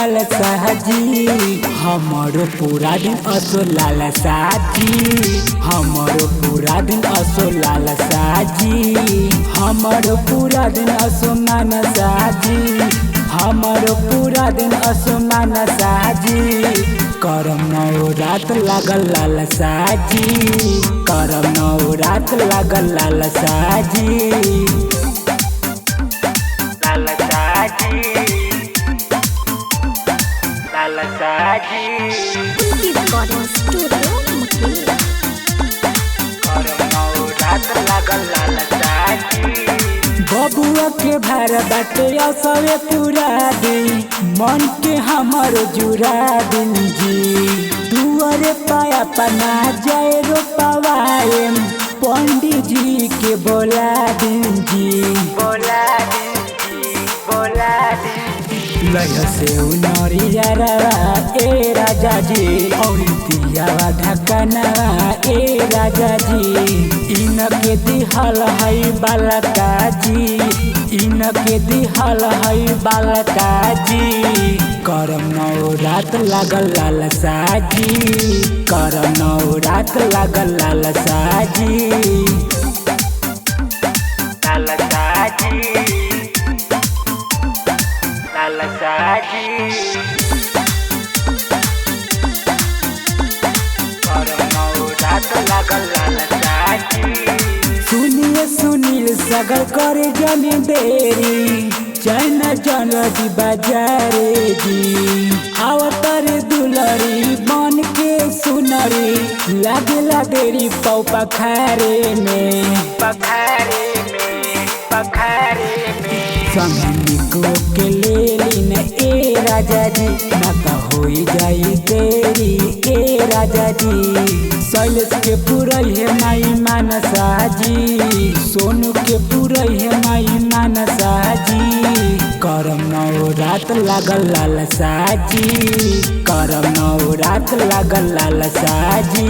लाल साजी हमारो पूरा दिन असो लाल साजी हमारो पूरा दिन असो लाल साजी हमारो पूरा दिन असो मान साजी हमारो पूरा दिन असो मान साजी करम नवरात लागल लाल साजी करम नवरात लागल लाल साजी लाल साजी लाल साजी Recording Studio Mukherjee. करम नवरात लागल लाल साजी बबुआ के भार बाटे असवे पूरा दिन मन के हमर जुरा दिन जी दुआरे पाया पना जाए रो पवाएम पंडित जी के बोला दिन जी बोला लय से नरिया ए राजा जी और दियावा ढकना ए राजा जी इनके दिहल है बालका जी इनके दिहल है बालका जी करम नवरात लागल लाल साजी करम नवरात लागल लाल साजी लाल साजी लाल साजी करम नवरात लागल लाल साजी सुनिए सुनील सगर करे जनी देरी चैन जनदी बाजारे जी आवतर दुलरी बन के सुनरी लागला देरी पौ पखारे में संगनी को के लेली न ए राजा जी ना तो होई जाई देरी ए राजा जी शैलेश के पुरई है माई मानसा जी सोनू के पुरई है माई मानसा जी करम नवरात लागल लाल साजी करम नवरात लागल लाल साजी।